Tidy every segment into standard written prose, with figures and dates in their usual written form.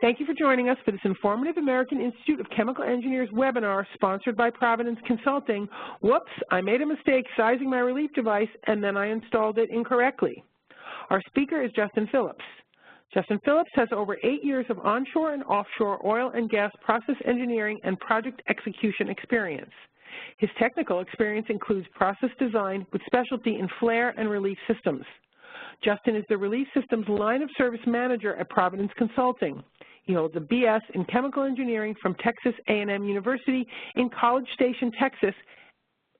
Thank you for joining us for this informative American Institute of Chemical Engineers webinar sponsored by Provenance Consulting. Whoops, I made a mistake sizing my relief device and then I installed it incorrectly. Our speaker is Justin Phillips. Justin Phillips has over 8 years of onshore and offshore oil and gas process engineering and project execution experience. His technical experience includes process design with specialty in flare and relief systems. Justin is the Relief Systems Line of Service Manager at Provenance Consulting. He holds a BS in Chemical Engineering from Texas A&M University in College Station, Texas,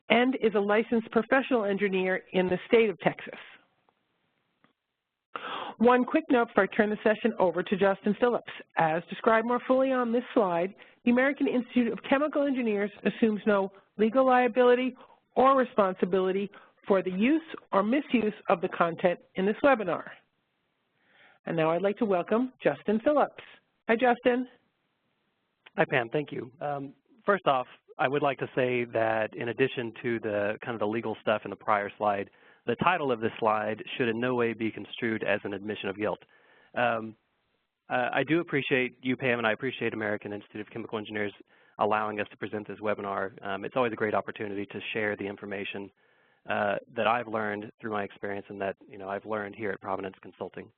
and is a licensed professional engineer in the state of Texas. One quick note before I turn the session over to Justin Phillips. As described more fully on this slide, the American Institute of Chemical Engineers assumes no legal liability or responsibility for the use or misuse of the content in this webinar. And now I'd like to welcome Justin Phillips. Hi, Justin. Hi, Pam. Thank you. First off, I would like to say that in addition to the kind of the legal stuff in the prior slide, the title of this slide should in no way be construed as an admission of guilt. I do appreciate you, Pam, and I appreciate American Institute of Chemical Engineers allowing us to present this webinar. It's always a great opportunity to share the information that I've learned through my experience and that I've learned here at Provenance Consulting.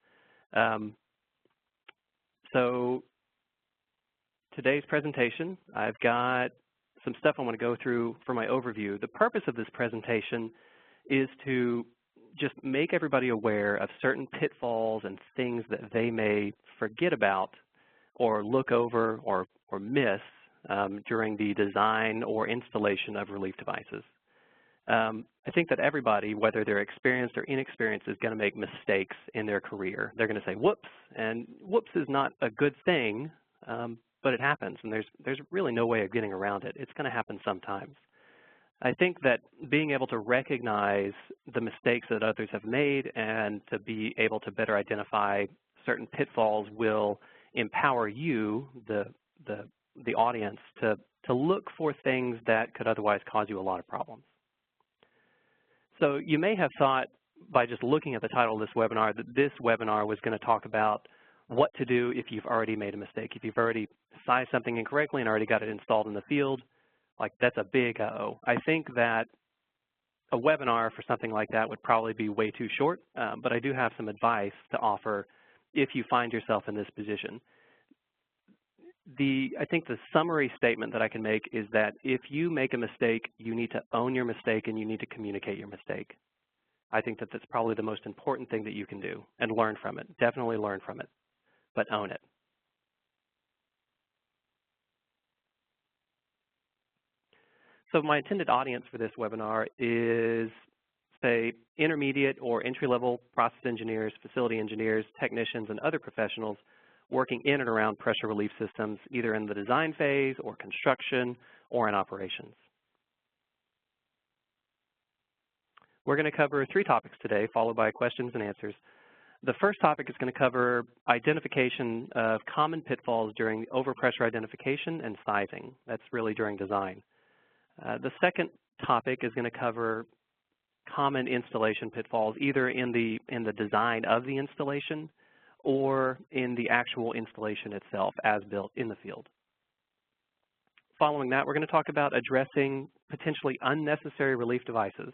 So today's presentation, I've got some stuff I want to go through for my overview. The purpose of this presentation is to just make everybody aware of certain pitfalls and things that they may forget about or look over or miss during the design or installation of relief devices. I think that everybody, whether they're experienced or inexperienced, is going to make mistakes in their career. They're going to say, whoops, and whoops is not a good thing, but it happens, and there's really no way of getting around it. It's going to happen sometimes. I think that being able to recognize the mistakes that others have made and to be able to better identify certain pitfalls will empower you, the audience, to look for things that could otherwise cause you a lot of problems. So you may have thought by just looking at the title of this webinar that this webinar was going to talk about what to do if you've already made a mistake. If you've already sized something incorrectly and already got it installed in the field, like that's a big uh-oh. I think that a webinar for something like that would probably be way too short, but I do have some advice to offer if you find yourself in this position. I think the summary statement that I can make is that if you make a mistake, you need to own your mistake and you need to communicate your mistake. I think that that's probably the most important thing that you can do, and learn from it. Definitely learn from it, but own it. So my intended audience for this webinar is, say, intermediate or entry-level process engineers, facility engineers, technicians, and other professionals working in and around pressure relief systems, either in the design phase or construction or in operations. We're going to cover 3 topics today, followed by questions and answers. The first topic is going to cover identification of common pitfalls during overpressure identification and sizing. That's really during design. The second topic is going to cover common installation pitfalls, either in the design of the installation or in the actual installation itself, as built in the field. Following that, we're going to talk about addressing potentially unnecessary relief devices.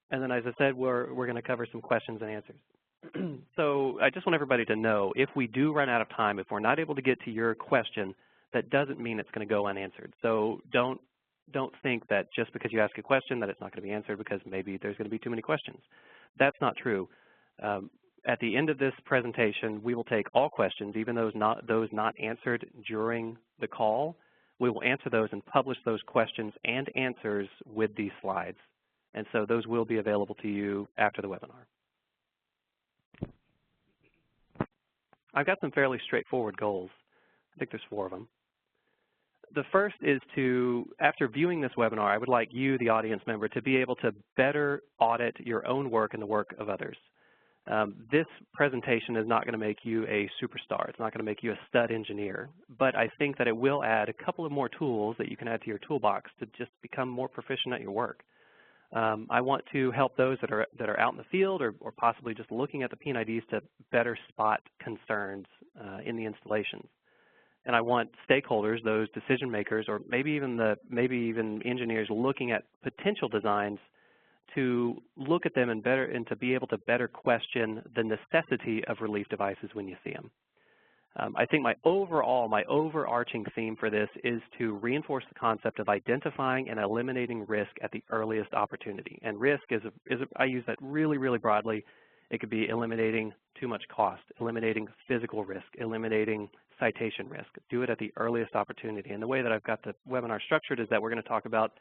And then, as I said, we're going to cover some questions and answers. So I just want everybody to know, if we do run out of time, if we're not able to get to your question, that doesn't mean it's going to go unanswered. So don't think that just because you ask a question that it's not going to be answered because maybe there's going to be too many questions. That's not true. At the end of this presentation, we will take all questions, even those not answered during the call. We will answer those and publish those questions and answers with these slides. And so those will be available to you after the webinar. I've got some fairly straightforward goals. I think there's 4 of them. The first is to, after viewing this webinar, I would like you, the audience member, to be able to better audit your own work and the work of others. This presentation is not going to make you a superstar. It's not going to make you a stud engineer, but I think that it will add a couple of more tools that you can add to your toolbox to just become more proficient at your work. I want to help those that are out in the field or possibly just looking at the P&IDs to better spot concerns in the installations. And I want stakeholders, those decision makers, or maybe even engineers looking at potential designs to look at them and to be able to better question the necessity of relief devices when you see them. I think my overarching theme for this is to reinforce the concept of identifying and eliminating risk at the earliest opportunity. And risk I use that really, really broadly. It could be eliminating too much cost, eliminating physical risk, eliminating citation risk. Do it at the earliest opportunity. And the way that I've got the webinar structured is that we're going to talk about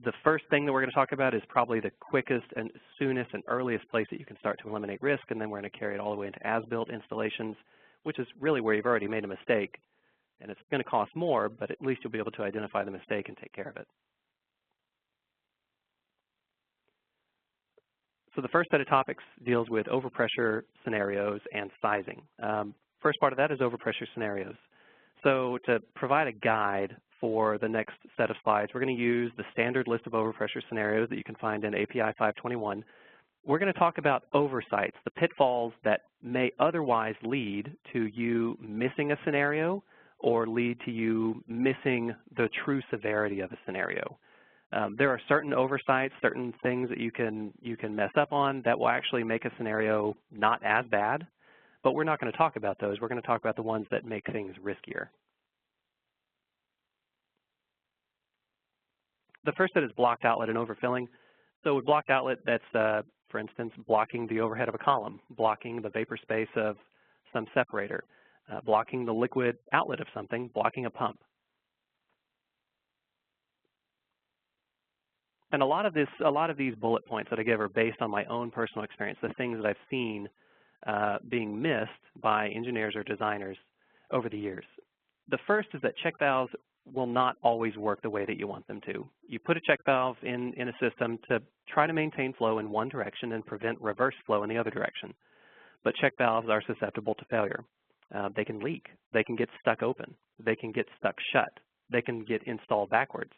the first thing that we're going to talk about is probably the quickest and soonest and earliest place that you can start to eliminate risk, and then we're going to carry it all the way into AsBuilt installations, which is really where you've already made a mistake. And it's going to cost more, but at least you'll be able to identify the mistake and take care of it. So the first set of topics deals with overpressure scenarios and sizing. First part of that is overpressure scenarios. So to provide a guide for the next set of slides, we're going to use the standard list of overpressure scenarios that you can find in API 521. We're going to talk about oversights, the pitfalls that may otherwise lead to you missing a scenario or lead to you missing the true severity of a scenario. There are certain oversights, certain things that you can mess up on that will actually make a scenario not as bad, but we're not going to talk about those. We're going to talk about the ones that make things riskier. The first set is blocked outlet and overfilling. So with blocked outlet, that's, for instance, blocking the overhead of a column, blocking the vapor space of some separator, blocking the liquid outlet of something, blocking a pump. And a lot of these bullet points that I give are based on my own personal experience, the things that I've seen being missed by engineers or designers over the years. The first is that check valves will not always work the way that you want them to. You put a check valve in a system to try to maintain flow in one direction and prevent reverse flow in the other direction. But check valves are susceptible to failure. They can leak. They can get stuck open. They can get stuck shut. They can get installed backwards.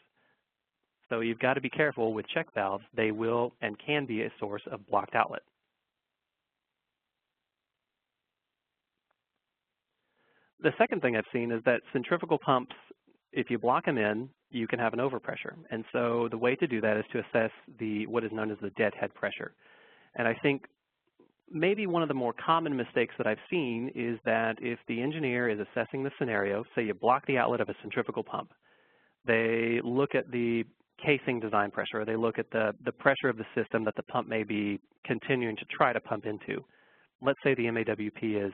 So you've got to be careful with check valves. They will and can be a source of blocked outlet. The second thing I've seen is that centrifugal pumps, if you block them in, you can have an overpressure. And so the way to do that is to assess what is known as the deadhead pressure. And I think maybe one of the more common mistakes that I've seen is that if the engineer is assessing the scenario, say you block the outlet of a centrifugal pump, they look at the casing design pressure, or they look at the pressure of the system that the pump may be continuing to try to pump into. Let's say the MAWP is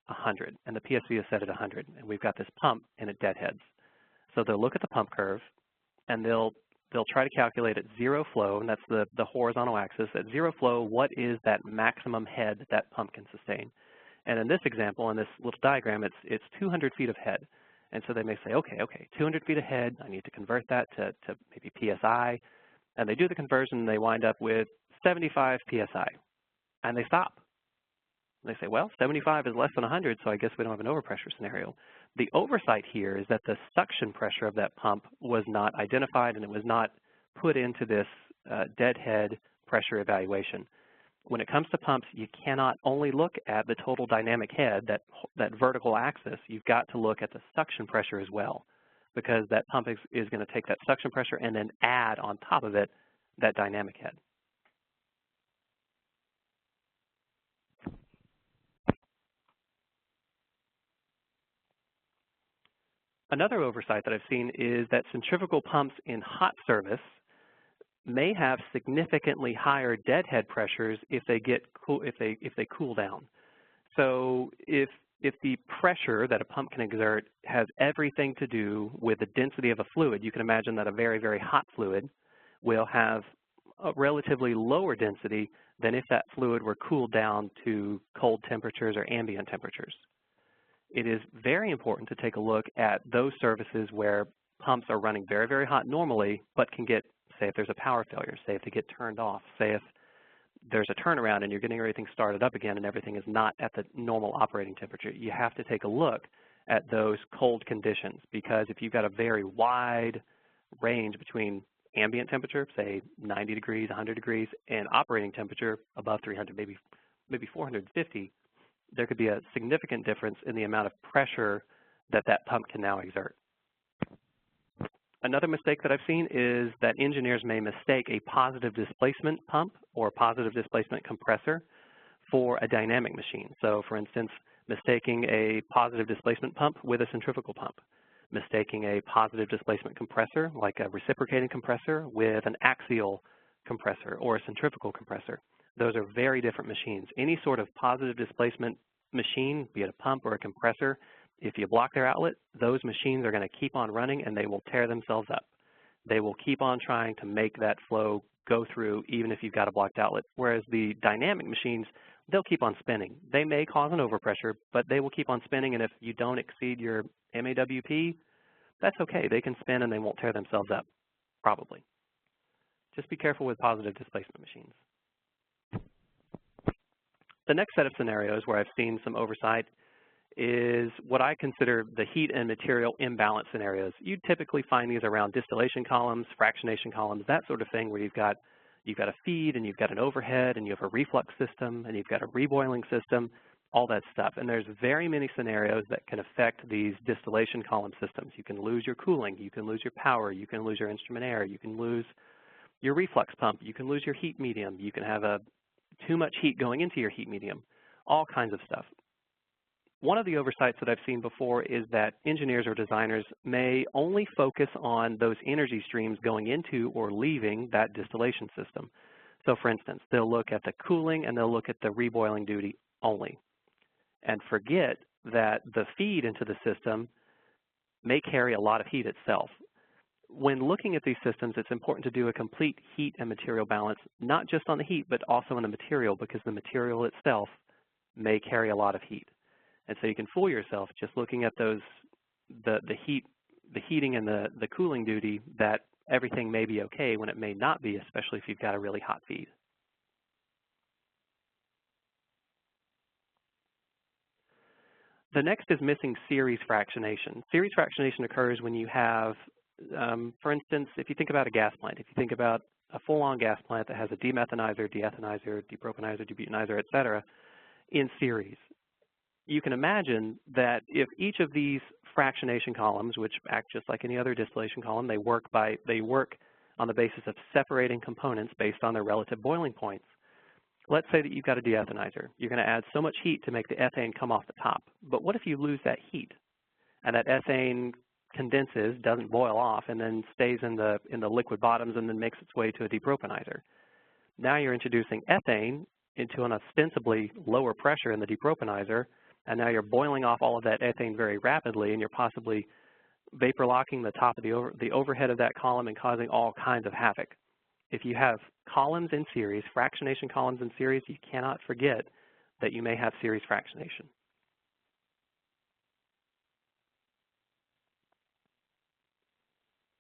100 and the PSV is set at 100, and we've got this pump and it deadheads. So they'll look at the pump curve and they'll try to calculate at zero flow, and that's the horizontal axis. At zero flow, what is that maximum head that that pump can sustain? And in this example, in this little diagram, it's 200 feet of head. And so they may say, okay, 200 feet of head, I need to convert that to maybe PSI. And they do the conversion and they wind up with 75 PSI. And they stop. And they say, well, 75 is less than 100, so I guess we don't have an overpressure scenario. The oversight here is that the suction pressure of that pump was not identified and it was not put into this deadhead pressure evaluation. When it comes to pumps, you cannot only look at the total dynamic head, that vertical axis. You've got to look at the suction pressure as well, because that pump is going to take that suction pressure and then add on top of it that dynamic head. Another oversight that I've seen is that centrifugal pumps in hot service may have significantly higher deadhead pressures if they cool down. So if the pressure that a pump can exert has everything to do with the density of a fluid, you can imagine that a very, very hot fluid will have a relatively lower density than if that fluid were cooled down to cold temperatures or ambient temperatures. It is very important to take a look at those services where pumps are running very, very hot normally, but can get, say if there's a power failure, say if they get turned off, say if there's a turnaround and you're getting everything started up again and everything is not at the normal operating temperature. You have to take a look at those cold conditions, because if you've got a very wide range between ambient temperature, say 90 degrees, 100 degrees, and operating temperature above 300, maybe 450, there could be a significant difference in the amount of pressure that that pump can now exert. Another mistake that I've seen is that engineers may mistake a positive displacement pump or positive displacement compressor for a dynamic machine. So for instance, mistaking a positive displacement pump with a centrifugal pump, mistaking a positive displacement compressor like a reciprocating compressor with an axial compressor or a centrifugal compressor. Those are very different machines. Any sort of positive displacement machine, be it a pump or a compressor, if you block their outlet, those machines are going to keep on running and they will tear themselves up. They will keep on trying to make that flow go through even if you've got a blocked outlet. Whereas the dynamic machines, they'll keep on spinning. They may cause an overpressure, but they will keep on spinning, and if you don't exceed your MAWP, that's okay. They can spin and they won't tear themselves up, probably. Just be careful with positive displacement machines. The next set of scenarios where I've seen some oversight is what I consider the heat and material imbalance scenarios. You typically find these around distillation columns, fractionation columns, that sort of thing, where you've got a feed and you've got an overhead and you have a reflux system and you've got a reboiling system, all that stuff. And there's very many scenarios that can affect these distillation column systems. You can lose your cooling, you can lose your power, you can lose your instrument air, you can lose your reflux pump, you can lose your heat medium, you can have too much heat going into your heat medium, all kinds of stuff. One of the oversights that I've seen before is that engineers or designers may only focus on those energy streams going into or leaving that distillation system. So for instance, they'll look at the cooling and they'll look at the reboiling duty only and forget that the feed into the system may carry a lot of heat itself. When looking at these systems, it's important to do a complete heat and material balance, not just on the heat, but also on the material, because the material itself may carry a lot of heat. And so you can fool yourself just looking at those, the heating and the cooling duty, that everything may be okay when it may not be, especially if you've got a really hot feed. The next is missing series fractionation. Series fractionation occurs when you have, for instance, if you think about a gas plant, if you think about a full-on gas plant that has a demethanizer, deethanizer, depropanizer, debutanizer, et cetera, in series. You can imagine that if each of these fractionation columns, which act just like any other distillation column, they work on the basis of separating components based on their relative boiling points. Let's say that you've got a deethanizer. You're going to add so much heat to make the ethane come off the top. But what if you lose that heat and that ethane condenses, doesn't boil off, and then stays in the liquid bottoms and then makes its way to a depropanizer? Now you're introducing ethane into an ostensibly lower pressure in the depropanizer, and now you're boiling off all of that ethane very rapidly, and you're possibly vapor locking the top of the overhead of that column and causing all kinds of havoc. If you have columns in series, fractionation columns in series, you cannot forget that you may have series fractionation.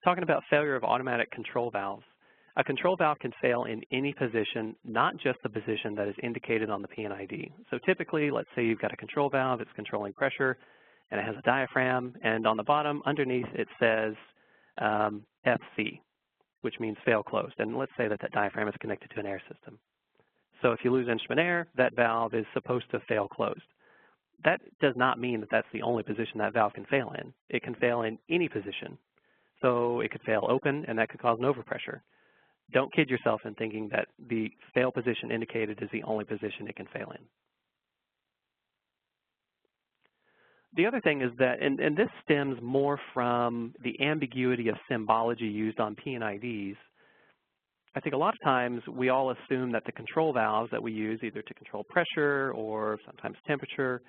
Talking about failure of automatic control valves. A control valve can fail in any position, not just the position that is indicated on the P&ID. So typically, let's say you've got a control valve, it's controlling pressure, and it has a diaphragm, and on the bottom, underneath, it says FC, which means fail closed. And let's say that that diaphragm is connected to an air system. So if you lose instrument air, that valve is supposed to fail closed. That does not mean that that's the only position that valve can fail in. It can fail in any position. So it could fail open, and that could cause an overpressure. Don't kid yourself in thinking that the fail position indicated is the only position it can fail in. The other thing is that, and this stems more from the ambiguity of symbology used on P&IDs. I think a lot of times we all assume that the control valves that we use either to control pressure or sometimes temperature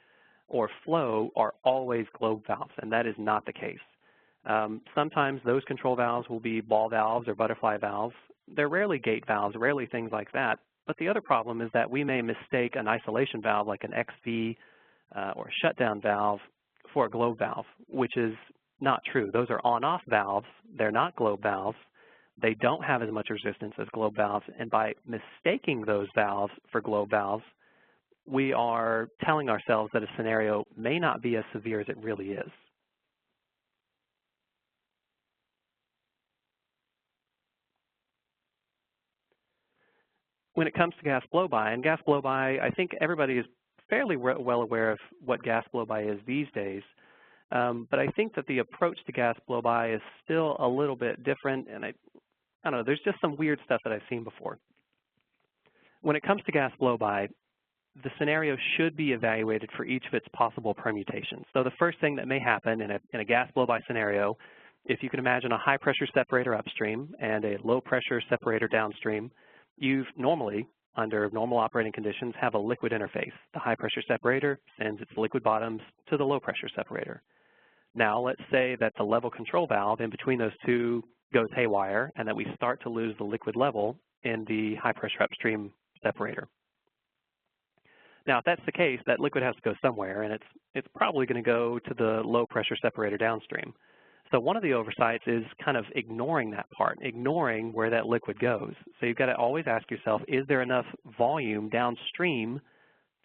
or flow are always globe valves, and that is not the case. Sometimes those control valves will be ball valves or butterfly valves. They're rarely gate valves, rarely things like that. But the other problem is that we may mistake an isolation valve like an XV or a shutdown valve for a globe valve, which is not true. Those are on-off valves. They're not globe valves. They don't have as much resistance as globe valves. And by mistaking those valves for globe valves, we are telling ourselves that a scenario may not be as severe as it really is. when it comes to gas blow-by, and gas blow-by, I think everybody is fairly well aware of what gas blow-by is these days. But I think that the approach to gas blow-by is still a little bit different, and I don't know, there's just some weird stuff that I've seen before. When it comes to gas blow-by, the scenario should be evaluated for each of its possible permutations. So the first thing that may happen in a gas blow-by scenario, if you can imagine a high-pressure separator upstream and a low-pressure separator downstream, you've normally, under normal operating conditions, have a liquid interface. The high-pressure separator sends its liquid bottoms to the low-pressure separator. Now, let's say that the level control valve in between those two goes haywire and that we start to lose the liquid level in the high-pressure upstream separator. Now, if that's the case, that liquid has to go somewhere, and it's probably going to go to the low-pressure separator downstream. So one of the oversights is kind of ignoring that part, ignoring where that liquid goes. So you've got to always ask yourself, is there enough volume downstream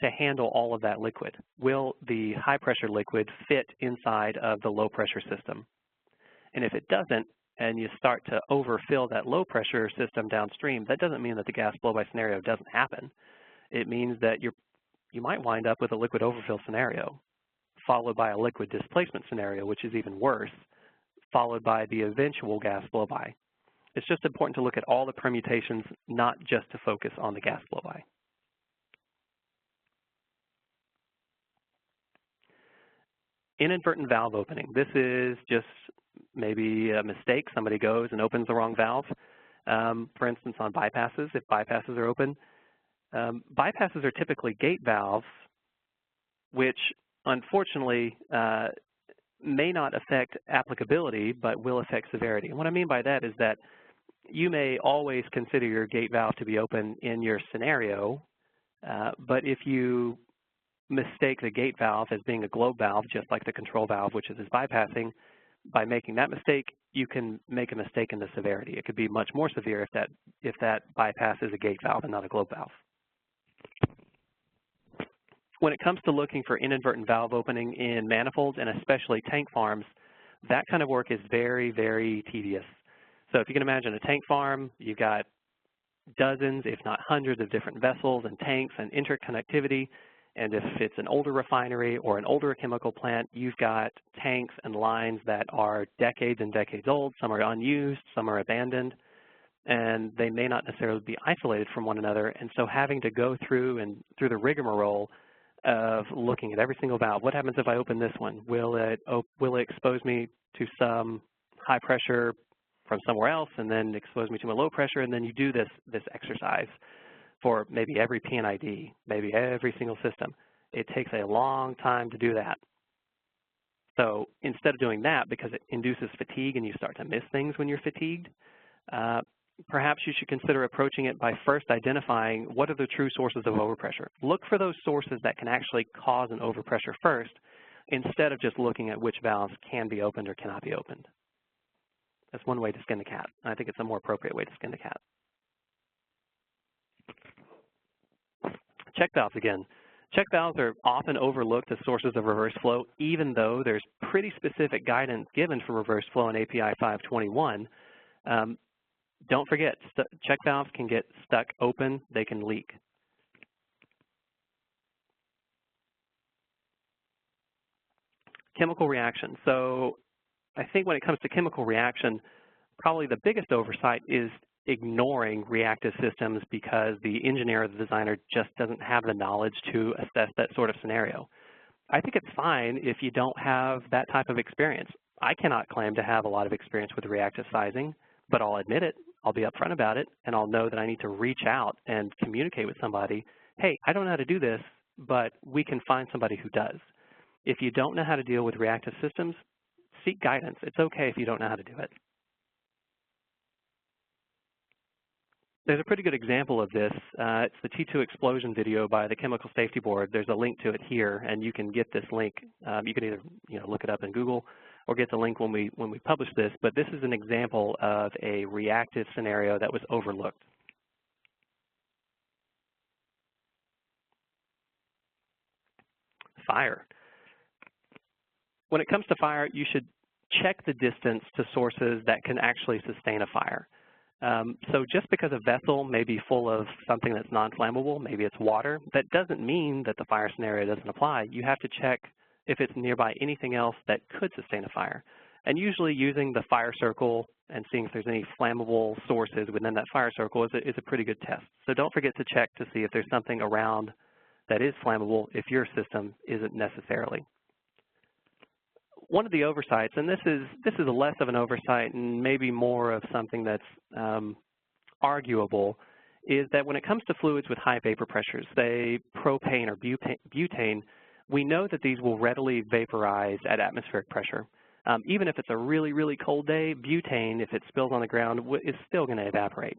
to handle all of that liquid? Will the high-pressure liquid fit inside of the low-pressure system? And if it doesn't, and you start to overfill that low-pressure system downstream, that doesn't mean that the gas blow-by scenario doesn't happen. It means that you might wind up with a liquid overfill scenario, followed by a liquid displacement scenario, which is even worse, followed by the eventual gas blow-by. It's just important to look at all the permutations, not just to focus on the gas blow-by. Inadvertent valve opening. This is just maybe a mistake. Somebody goes and opens the wrong valve. For instance, on bypasses, if bypasses are open, bypasses are typically gate valves, which unfortunately may not affect applicability, but will affect severity. And what I mean by that is that you may always consider your gate valve to be open in your scenario, but if you mistake the gate valve as being a globe valve, just like the control valve, which is bypassing, by making that mistake, you can make a mistake in the severity. It could be much more severe if that bypass is a gate valve and not a globe valve. When it comes to looking for inadvertent valve opening in manifolds, and especially tank farms, that kind of work is very, very tedious. So if you can imagine a tank farm, you've got dozens, if not hundreds of different vessels and tanks and interconnectivity. And if it's an older refinery or an older chemical plant, you've got tanks and lines that are decades and decades old. Some are unused, some are abandoned, and they may not necessarily be isolated from one another. And so having to go through the rigmarole of looking at every single valve. What happens if I open this one? Will it expose me to some high pressure from somewhere else and then expose me to a low pressure? And then you do this exercise for maybe every PNID, maybe every single system. It takes a long time to do that. So instead of doing that, because it induces fatigue and you start to miss things when you're fatigued, perhaps you should consider approaching it by first identifying what are the true sources of overpressure. Look for those sources that can actually cause an overpressure first, instead of just looking at which valves can be opened or cannot be opened. That's one way to skin the cat. I think it's a more appropriate way to skin the cat. Check valves again. Check valves are often overlooked as sources of reverse flow, even though there's pretty specific guidance given for reverse flow in API 521. Don't forget, check valves can get stuck open, they can leak. Chemical reaction. So I think when it comes to chemical reaction, probably the biggest oversight is ignoring reactive systems because the engineer or the designer just doesn't have the knowledge to assess that sort of scenario. I think it's fine if you don't have that type of experience. I cannot claim to have a lot of experience with reactive sizing, but I'll admit it, I'll be upfront about it, and I'll know that I need to reach out and communicate with somebody, hey, I don't know how to do this, but we can find somebody who does. If you don't know how to deal with reactive systems, seek guidance. It's okay if you don't know how to do it. There's a pretty good example of this. It's the T2 explosion video by the Chemical Safety Board. There's a link to it here, and you can get this link. You can either look it up in Google or get the link when we publish this. But this is an example of a reactive scenario that was overlooked. Fire. When it comes to fire, you should check the distance to sources that can actually sustain a fire. So just because a vessel may be full of something that's non-flammable, maybe it's water, that doesn't mean that the fire scenario doesn't apply. You have to check if it's nearby anything else that could sustain a fire. And usually using the fire circle and seeing if there's any flammable sources within that fire circle is a pretty good test. So don't forget to check to see if there's something around that is flammable if your system isn't necessarily. One of the oversights, and this is less of an oversight and maybe more of something that's arguable, is that when it comes to fluids with high vapor pressures, say propane or butane, we know that these will readily vaporize at atmospheric pressure. Even if it's a really, really cold day, butane, if it spills on the ground, is still going to evaporate.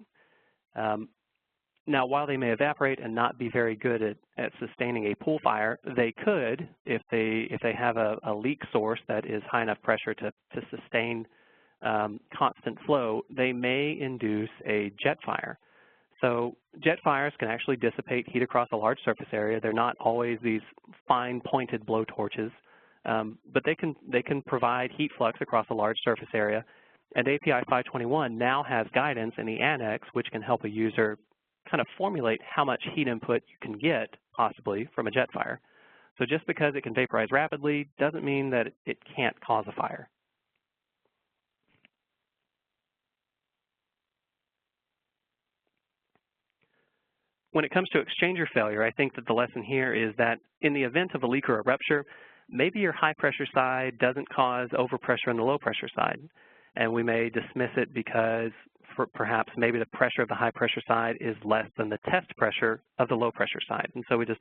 Now, while they may evaporate and not be very good at sustaining a pool fire, they could, if they have a leak source that is high enough pressure to sustain constant flow, they may induce a jet fire. So jet fires can actually dissipate heat across a large surface area. They're not always these fine pointed blowtorches, but they can provide heat flux across a large surface area. And API 521 now has guidance in the annex which can help a user kind of formulate how much heat input you can get, possibly, from a jet fire. So just because it can vaporize rapidly doesn't mean that it can't cause a fire. When it comes to exchanger failure, I think that the lesson here is that in the event of a leak or a rupture, maybe your high pressure side doesn't cause overpressure on the low pressure side. And we may dismiss it because perhaps maybe the pressure of the high pressure side is less than the test pressure of the low pressure side. And so we just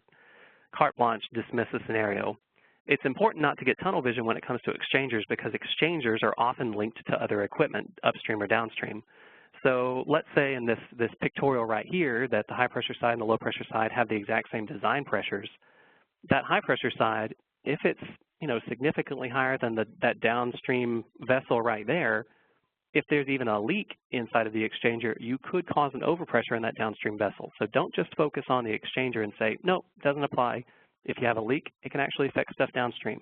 carte blanche dismiss the scenario. It's important not to get tunnel vision when it comes to exchangers because exchangers are often linked to other equipment upstream or downstream. So let's say in this pictorial right here that the high pressure side and the low pressure side have the exact same design pressures. That high pressure side, if it's significantly higher than that downstream vessel right there, if there's even a leak inside of the exchanger, you could cause an overpressure in that downstream vessel. So don't just focus on the exchanger and say, no, it doesn't apply. If you have a leak, it can actually affect stuff downstream.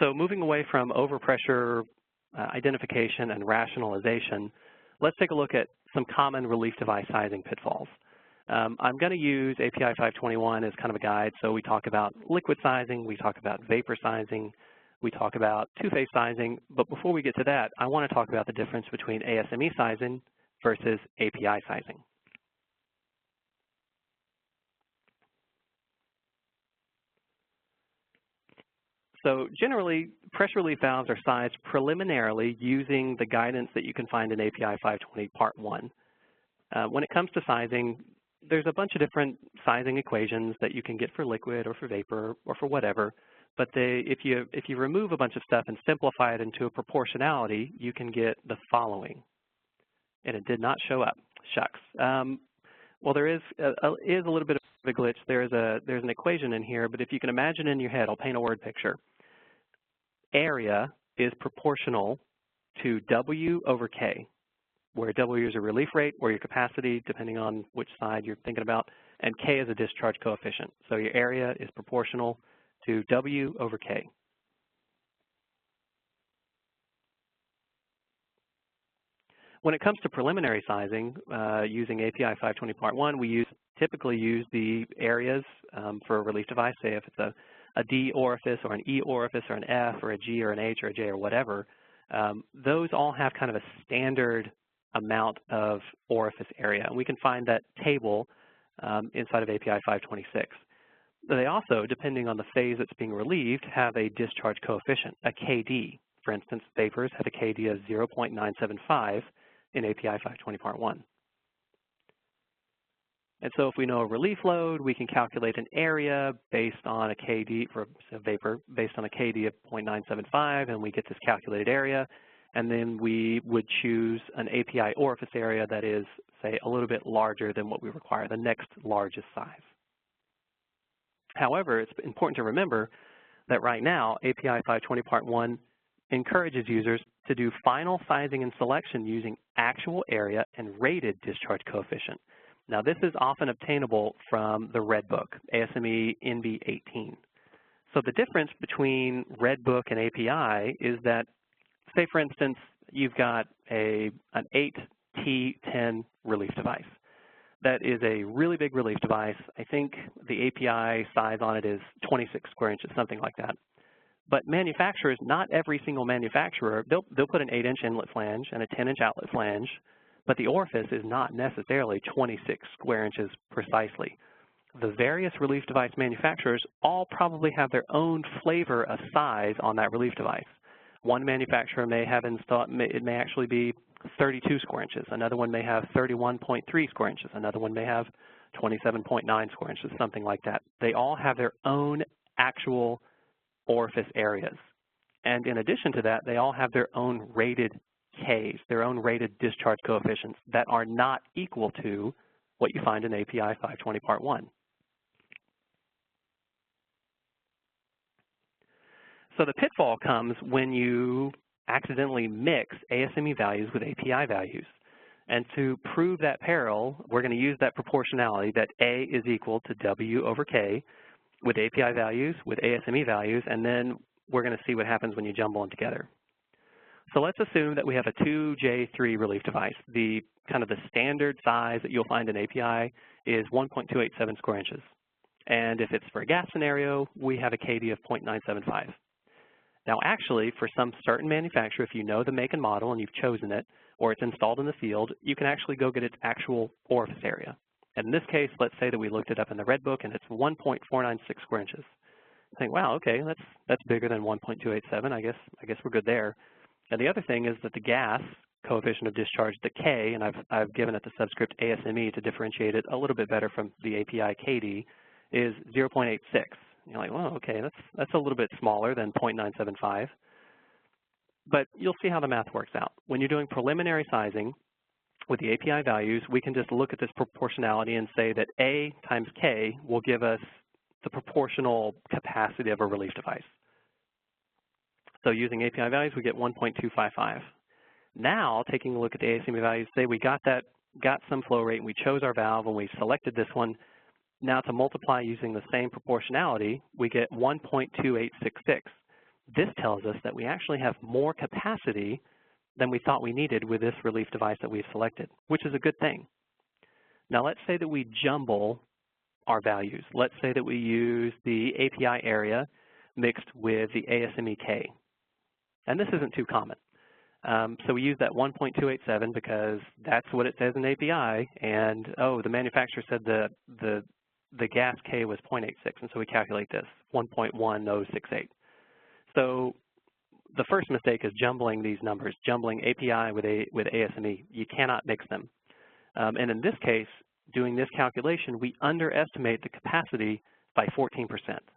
So moving away from overpressure identification and rationalization, let's take a look at some common relief device sizing pitfalls. I'm going to use API 521 as kind of a guide. So we talk about liquid sizing, we talk about vapor sizing, we talk about two-phase sizing. But before we get to that, I want to talk about the difference between ASME sizing versus API sizing. So generally, pressure relief valves are sized preliminarily using the guidance that you can find in API 520 Part 1. When it comes to sizing, there's a bunch of different sizing equations that you can get for liquid or for vapor or for whatever, but if you remove a bunch of stuff and simplify it into a proportionality, you can get the following. And it did not show up. Shucks. Well, there is a little bit of a glitch. There's an equation in here, but if you can imagine in your head, I'll paint a word picture. Area is proportional to W over K, where W is a relief rate or your capacity, depending on which side you're thinking about, and K is a discharge coefficient. So your area is proportional to W over K. When it comes to preliminary sizing, using API 520 Part 1, we typically use the areas for a relief device, say if it's a D orifice or an E orifice or an F or a G or an H or a J or whatever. Those all have kind of a standard amount of orifice area, and we can find that table inside of API 526. They also, depending on the phase that's being relieved, have a discharge coefficient, a KD. For instance, vapors have a KD of 0.975 in API 520 Part 1. And so if we know a relief load, we can calculate an area based on a KD for a vapor, based on a KD of 0.975, and we get this calculated area. And then we would choose an API orifice area that is, say, a little bit larger than what we require, the next largest size. However, it's important to remember that right now, API 520 Part 1 encourages users to do final sizing and selection using actual area and rated discharge coefficient. Now, this is often obtainable from the Red Book, ASME NB 18. So the difference between Redbook and API is that, say for instance, you've got an 8T10 relief device. That is a really big relief device. I think the API size on it is 26 square inches, something like that. But manufacturers, not every single manufacturer, they'll put an 8-inch inlet flange and a 10-inch outlet flange, but the orifice is not necessarily 26 square inches precisely. The various relief device manufacturers all probably have their own flavor of size on that relief device. One manufacturer may have installed, it may actually be 32 square inches. Another one may have 31.3 square inches. Another one may have 27.9 square inches, something like that. They all have their own actual orifice areas. And in addition to that, they all have their own rated Ks, their own rated discharge coefficients that are not equal to what you find in API 520 Part 1. So the pitfall comes when you accidentally mix ASME values with API values. And to prove that peril, we're going to use that proportionality that A is equal to W over K with API values, with ASME values, and then we're going to see what happens when you jumble them together. So let's assume that we have a 2J3 relief device. The kind of the standard size that you'll find in API is 1.287 square inches. And if it's for a gas scenario, we have a KD of 0.975. Now actually, for some certain manufacturer, if you know the make and model and you've chosen it, or it's installed in the field, you can actually go get its actual orifice area. And in this case, let's say that we looked it up in the Redbook and it's 1.496 square inches. Think, wow, okay, that's bigger than 1.287. I guess we're good there. And the other thing is that the gas coefficient of discharge, the K, and I've given it the subscript ASME to differentiate it a little bit better from the API KD, is 0.86. You're like, well, okay, that's a little bit smaller than 0.975. But you'll see how the math works out. When you're doing preliminary sizing with the API values, we can just look at this proportionality and say that A times K will give us the proportional capacity of a relief device. So using API values, we get 1.255. Now, taking a look at the ASME values, say we got some flow rate and we chose our valve and we selected this one. Now to multiply using the same proportionality, we get 1.2866. This tells us that we actually have more capacity than we thought we needed with this relief device that we've selected, which is a good thing. Now let's say that we jumble our values. Let's say that we use the API area mixed with the ASME K. And this isn't too common. So we use that 1.287 because that's what it says in API, and oh, the manufacturer said the gas K was 0.86, and so we calculate this, 1.1068. So the first mistake is jumbling these numbers, jumbling API with ASME. You cannot mix them. And in this case, doing this calculation, we underestimate the capacity by 14%.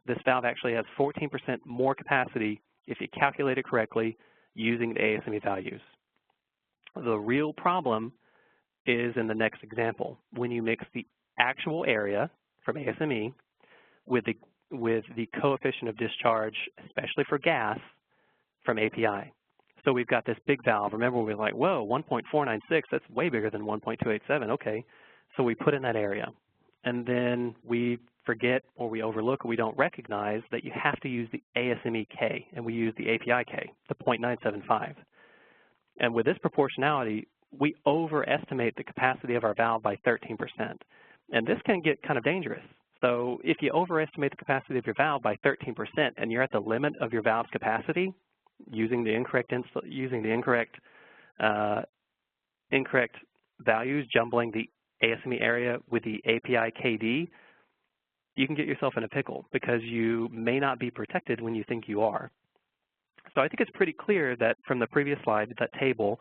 This valve actually has 14% more capacity if you calculate it correctly using the ASME values. The real problem is in the next example, when you mix the actual area from ASME with the coefficient of discharge, especially for gas, from API. So we've got this big valve. Remember, we were like, whoa, 1.496, that's way bigger than 1.287. Okay, so we put in that area. And then we forget or we overlook or we don't recognize that you have to use the ASME K, and we use the API K, the 0.975. And with this proportionality, we overestimate the capacity of our valve by 13%. And this can get kind of dangerous. So if you overestimate the capacity of your valve by 13% and you're at the limit of your valve's capacity, using the incorrect values, jumbling the ASME area with the API KD, you can get yourself in a pickle because you may not be protected when you think you are. So I think it's pretty clear that from the previous slide, that table,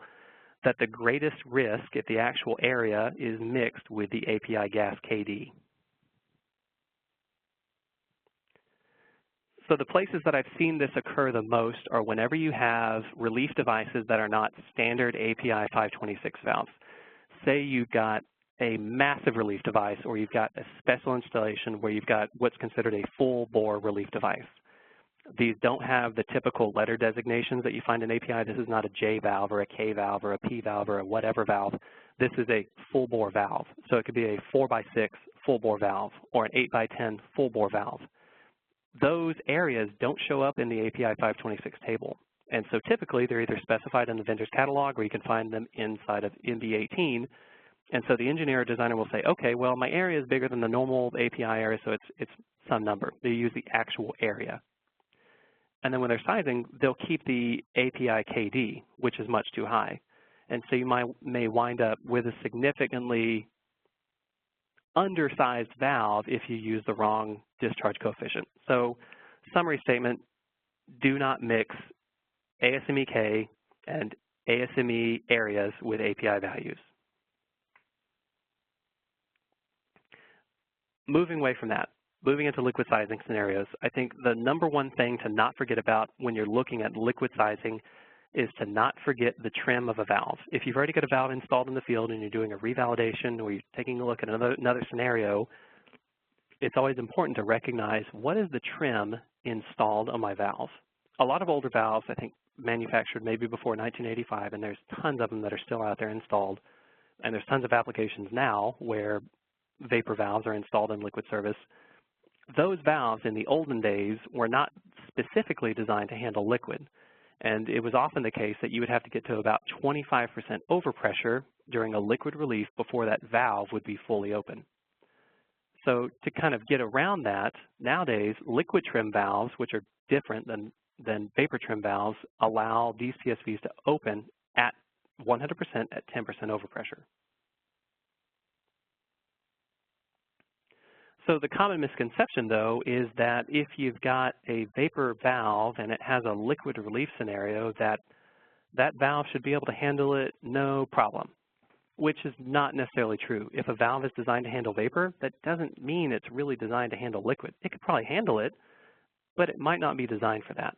that the greatest risk if the actual area is mixed with the API gas KD. So the places that I've seen this occur the most are whenever you have relief devices that are not standard API 526 valves. Say you've got a massive relief device or you've got a special installation where you've got what's considered a full bore relief device. These don't have the typical letter designations that you find in API. This is not a J valve or a K valve or a P valve or a whatever valve. This is a full bore valve. So it could be a 4x6 full bore valve or an 8x10 full bore valve. those areas don't show up in the API 526 table. And so typically they're either specified in the vendor's catalog or you can find them inside of NB18. And so the engineer or designer will say, okay, well, my area is bigger than the normal API area, so it's some number. They use the actual area. And then when they're sizing, they'll keep the API KD, which is much too high. And so you may wind up with a significantly undersized valve if you use the wrong discharge coefficient. So summary statement, do not mix ASME K and ASME areas with API values. Moving away from that, moving into liquid sizing scenarios, I think the number one thing to not forget about when you're looking at liquid sizing is to not forget the trim of a valve. If you've already got a valve installed in the field and you're doing a revalidation or you're taking a look at another scenario, it's always important to recognize what is the trim installed on my valve. A lot of older valves, I think, manufactured maybe before 1985, and there's tons of them that are still out there installed. And there's tons of applications now where vapor valves are installed in liquid service. Those valves in the olden days were not specifically designed to handle liquid. And it was often the case that you would have to get to about 25% overpressure during a liquid relief before that valve would be fully open. So to kind of get around that, nowadays, liquid trim valves, which are different than vapor trim valves, allow these CSVs to open at 100% at 10% overpressure. So the common misconception, though, is that if you've got a vapor valve and it has a liquid relief scenario, that valve should be able to handle it no problem, which is not necessarily true. If a valve is designed to handle vapor, that doesn't mean it's really designed to handle liquid. It could probably handle it, but it might not be designed for that.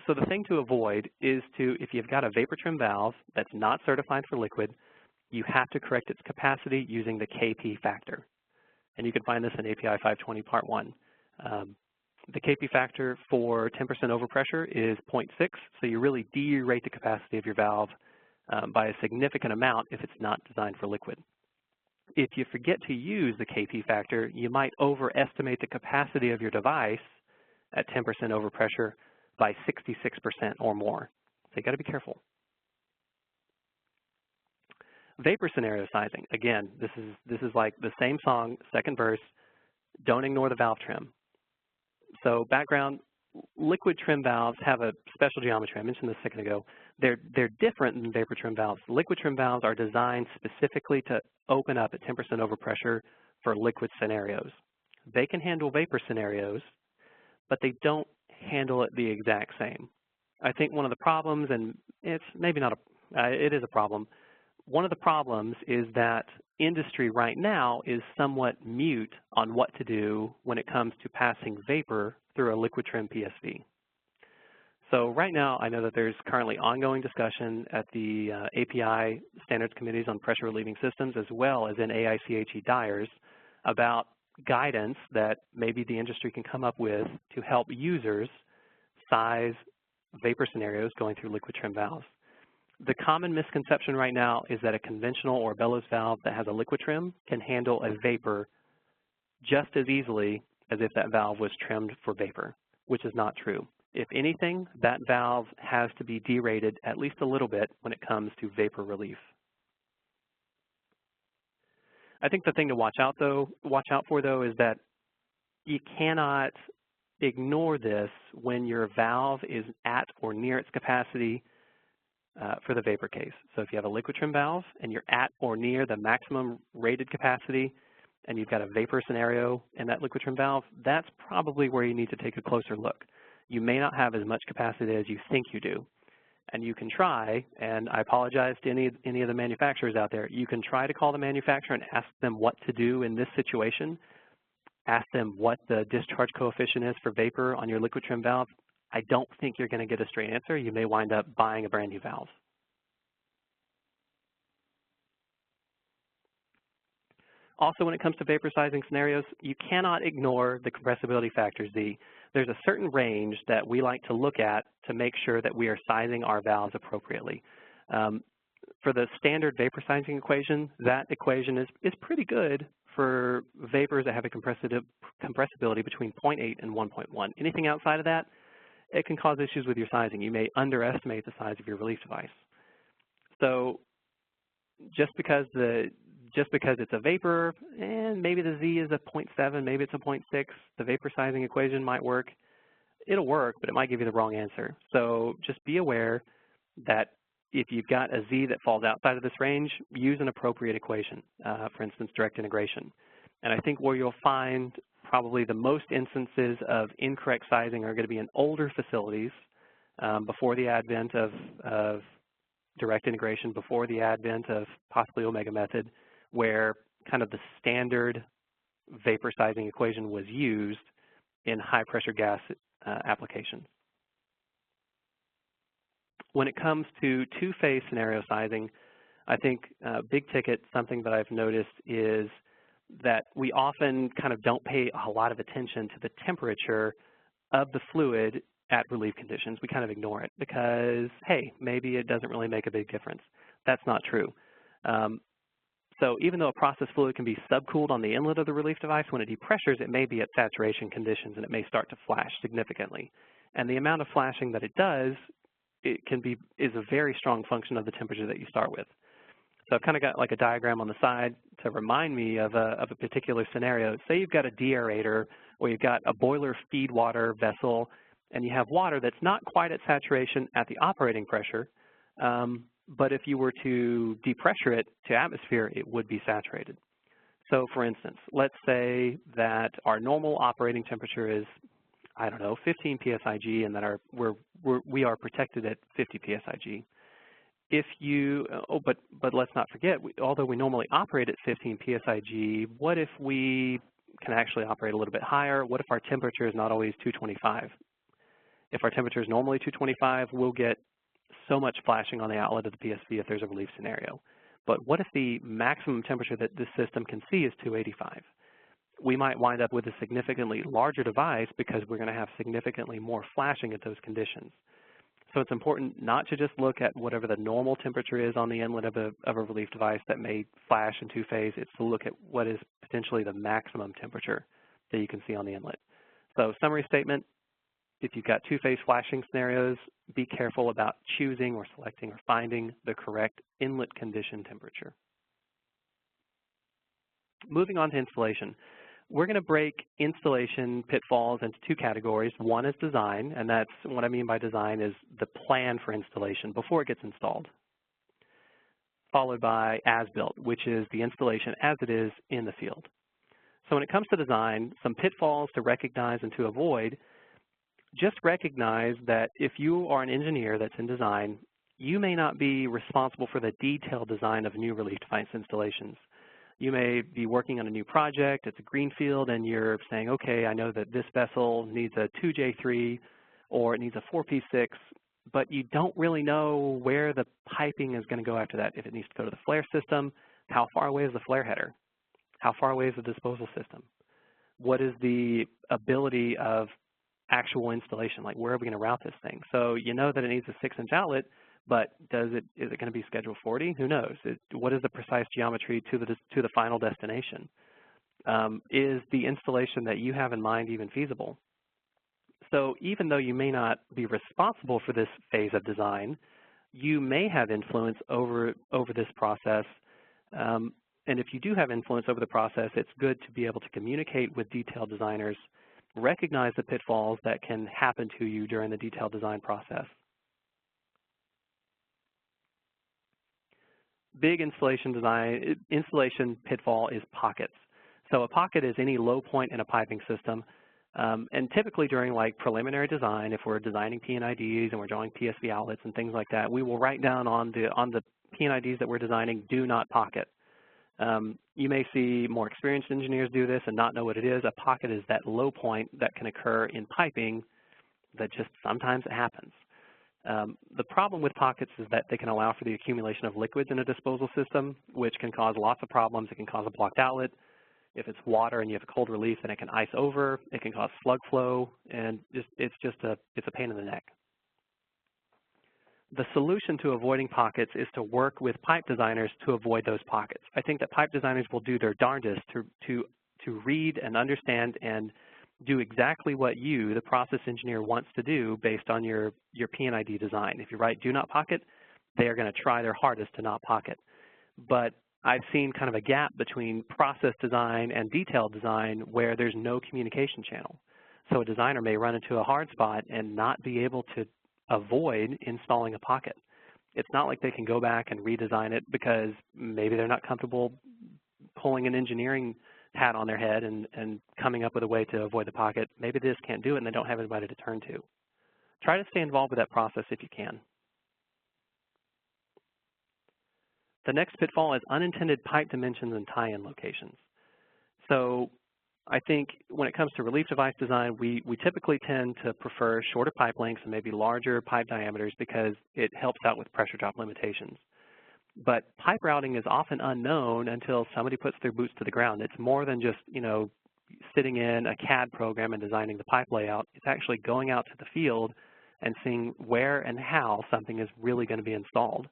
So the thing to avoid is if you've got a vapor trim valve that's not certified for liquid, you have to correct its capacity using the KP factor. And you can find this in API 520 Part 1. The KP factor for 10% overpressure is 0.6, so you really derate the capacity of your valve by a significant amount if it's not designed for liquid. If you forget to use the KP factor, you might overestimate the capacity of your device at 10% overpressure by 66% or more. So you got to be careful. Vapor scenario sizing. Again, this is like the same song, second verse. Don't ignore the valve trim. So background, liquid trim valves have a special geometry. I mentioned this a second ago. They're different than vapor trim valves. Liquid trim valves are designed specifically to open up at 10% overpressure for liquid scenarios. They can handle vapor scenarios, but they don't handle it the exact same. I think one of the problems, and it's maybe not it is a problem. One of the problems is that industry right now is somewhat mute on what to do when it comes to passing vapor through a liquid trim PSV. So right now, I know that there's currently ongoing discussion at the API Standards Committees on Pressure Relieving Systems, as well as in AICHE DIRES, about guidance that maybe the industry can come up with to help users size vapor scenarios going through liquid trim valves. The common misconception right now is that a conventional or bellows valve that has a liquid trim can handle a vapor just as easily as if that valve was trimmed for vapor, which is not true. If anything, that valve has to be derated at least a little bit when it comes to vapor relief. I think the thing to watch out for though is that you cannot ignore this when your valve is at or near its capacity for the vapor case. So if you have a liquid trim valve and you're at or near the maximum rated capacity and you've got a vapor scenario in that liquid trim valve, that's probably where you need to take a closer look. You may not have as much capacity as you think you do. And you can try, and I apologize to any of the manufacturers out there, you can try to call the manufacturer and ask them what to do in this situation. Ask them what the discharge coefficient is for vapor on your liquid trim valve. I don't think you're going to get a straight answer. You may wind up buying a brand new valve. Also, when it comes to vapor sizing scenarios, you cannot ignore the compressibility factor Z. There's a certain range that we like to look at to make sure that we are sizing our valves appropriately. For the standard vapor sizing equation, that equation is pretty good for vapors that have a compressibility between 0.8 and 1.1. Anything outside of that, it can cause issues with your sizing. You may underestimate the size of your relief device. So just because it's a vapor, and maybe the Z is a 0.7, maybe it's a 0.6, the vapor sizing equation might work. It'll work, but it might give you the wrong answer. So just be aware that if you've got a Z that falls outside of this range, use an appropriate equation, for instance, direct integration. And I think where you'll find probably the most instances of incorrect sizing are going to be in older facilities before the advent of direct integration, before the advent of possibly omega method, where kind of the standard vapor sizing equation was used in high pressure gas applications. When it comes to two-phase scenario sizing, I think big ticket, something that I've noticed is that we often kind of don't pay a lot of attention to the temperature of the fluid at relief conditions. We kind of ignore it because, hey, maybe it doesn't really make a big difference. That's not true. So even though a process fluid can be subcooled on the inlet of the relief device, when it depressures, it may be at saturation conditions and it may start to flash significantly. And the amount of flashing that it does, is a very strong function of the temperature that you start with. So I've kind of got like a diagram on the side to remind me of a particular scenario. Say you've got a deaerator or you've got a boiler feed water vessel and you have water that's not quite at saturation at the operating pressure, but if you were to depressure it to atmosphere, it would be saturated. So for instance, let's say that our normal operating temperature is, I don't know, 15 psig, and that we are protected at 50 psig. If you, but let's not forget, although we normally operate at 15 psig, what if we can actually operate a little bit higher? What if our temperature is not always 225? If our temperature is normally 225, we'll get so much flashing on the outlet of the PSV if there's a relief scenario. But what if the maximum temperature that this system can see is 285? We might wind up with a significantly larger device because we're going to have significantly more flashing at those conditions. So it's important not to just look at whatever the normal temperature is on the inlet of a relief device that may flash in two-phase. It's to look at what is potentially the maximum temperature that you can see on the inlet. So summary statement, if you've got two-phase flashing scenarios, be careful about choosing or selecting or finding the correct inlet condition temperature. Moving on to installation. We're going to break installation pitfalls into two categories. One is design, and that's what I mean by design is the plan for installation before it gets installed, followed by AsBuilt, which is the installation as it is in the field. So when it comes to design, some pitfalls to recognize and to avoid, just recognize that if you are an engineer that's in design, you may not be responsible for the detailed design of new relief device installations. You may be working on a new project, it's a greenfield, and you're saying, okay, I know that this vessel needs a 2J3 or it needs a 4P6, but you don't really know where the piping is going to go after that. If it needs to go to the flare system, how far away is the flare header? How far away is the disposal system? What is the ability of actual installation? Like, where are we going to route this thing? So you know that it needs a 6-inch outlet, but is it going to be Schedule 40? Who knows? What is the precise geometry to the final destination? Is the installation that you have in mind even feasible? So even though you may not be responsible for this phase of design, you may have influence over this process. And if you do have influence over the process, it's good to be able to communicate with detailed designers, recognize the pitfalls that can happen to you during the detailed design process. Big installation pitfall is pockets. So a pocket is any low point in a piping system. And typically during like preliminary design, if we're designing P&IDs and we're drawing PSV outlets and things like that, we will write down on the P&IDs that we're designing, do not pocket. You may see more experienced engineers do this and not know what it is. A pocket is that low point that can occur in piping that just sometimes it happens. The problem with pockets is that they can allow for the accumulation of liquids in a disposal system, which can cause lots of problems. It can cause a blocked outlet. If it's water and you have a cold relief, then it can ice over. It can cause slug flow, and it's a pain in the neck. The solution to avoiding pockets is to work with pipe designers to avoid those pockets. I think that pipe designers will do their darndest to read and understand and do exactly what you, the process engineer, wants to do based on your P&ID design. If you write do not pocket, they are going to try their hardest to not pocket. But I've seen kind of a gap between process design and detailed design where there's no communication channel. So a designer may run into a hard spot and not be able to avoid installing a pocket. It's not like they can go back and redesign it because maybe they're not comfortable pulling an engineering hat on their head and coming up with a way to avoid the pocket. Maybe they just can't do it and they don't have anybody to turn to. Try to stay involved with that process if you can. The next pitfall is unintended pipe dimensions and tie-in locations. So I think when it comes to relief device design, we typically tend to prefer shorter pipe lengths and maybe larger pipe diameters because it helps out with pressure drop limitations. But pipe routing is often unknown until somebody puts their boots to the ground. It's more than just, sitting in a CAD program and designing the pipe layout. It's actually going out to the field and seeing where and how something is really going to be installed.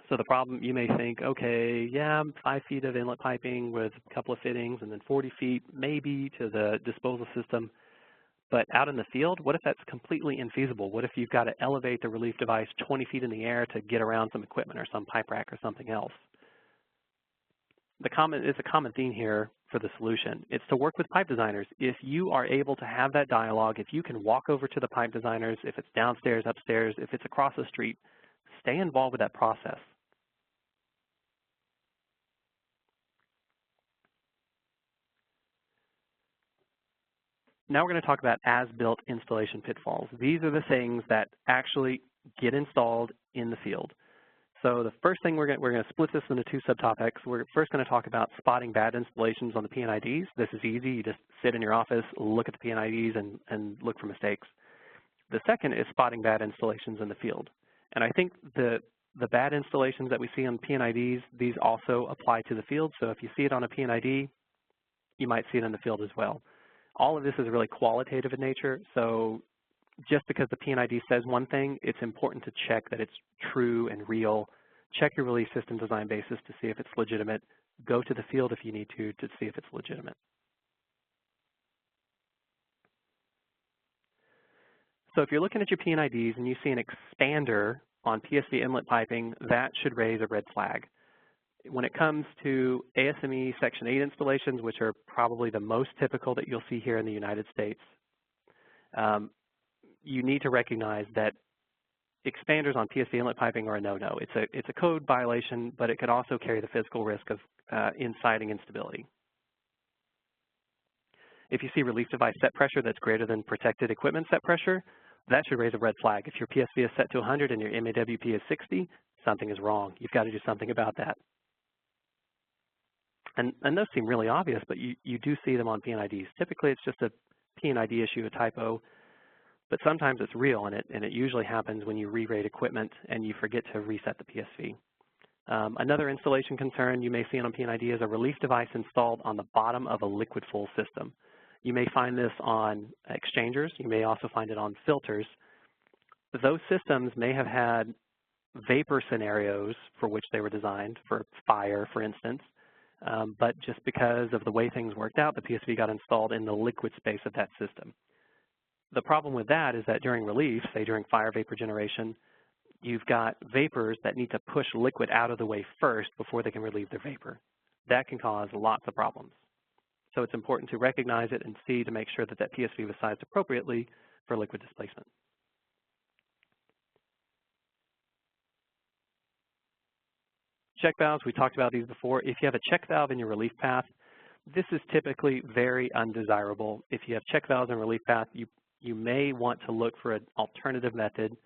So the problem, you may think, okay, yeah, 5 feet of inlet piping with a couple of fittings and then 40 feet maybe to the disposal system. But out in the field, what if that's completely infeasible? What if you've got to elevate the relief device 20 feet in the air to get around some equipment or some pipe rack or something else? It's a common theme here for the solution. It's to work with pipe designers. If you are able to have that dialogue, if you can walk over to the pipe designers, if it's downstairs, upstairs, if it's across the street, stay involved with that process. Now we're going to talk about as-built installation pitfalls. These are the things that actually get installed in the field. So the first thing we're going to split this into 2 subtopics. We're first going to talk about spotting bad installations on the P&IDs. This is easy. You just sit in your office, look at the P&IDs, and look for mistakes. The second is spotting bad installations in the field. And I think the bad installations that we see on P&IDs, these also apply to the field. So if you see it on a P&ID, you might see it in the field as well. All of this is really qualitative in nature, so just because the P&ID says one thing, it's important to check that it's true and real. Check your relief system design basis to see if it's legitimate. Go to the field if you need to see if it's legitimate. So if you're looking at your P&IDs and you see an expander on PSV inlet piping, that should raise a red flag. When it comes to ASME Section 8 installations, which are probably the most typical that you'll see here in the United States, you need to recognize that expanders on PSV inlet piping are a no-no. It's a code violation, but it could also carry the physical risk of in-siding instability. If you see relief device set pressure that's greater than protected equipment set pressure, that should raise a red flag. If your PSV is set to 100 and your MAWP is 60, something is wrong. You've got to do something about that. And those seem really obvious, but you do see them on P&IDs. Typically, it's just a P&ID issue, a typo, but sometimes it's real, and it usually happens when you re-rate equipment and you forget to reset the PSV. Another installation concern you may see on P&ID is a relief device installed on the bottom of a liquid full system. You may find this on exchangers. You may also find it on filters. Those systems may have had vapor scenarios for which they were designed, for fire, for instance. But just because of the way things worked out, the PSV got installed in the liquid space of that system. The problem with that is that during relief, say during fire vapor generation, you've got vapors that need to push liquid out of the way first before they can relieve their vapor. That can cause lots of problems. So it's important to recognize it and see to make sure that that PSV was sized appropriately for liquid displacement. Check valves, we talked about these before. If you have a check valve in your relief path, this is typically very undesirable. If you have check valves in relief path, you may want to look for an alternative method.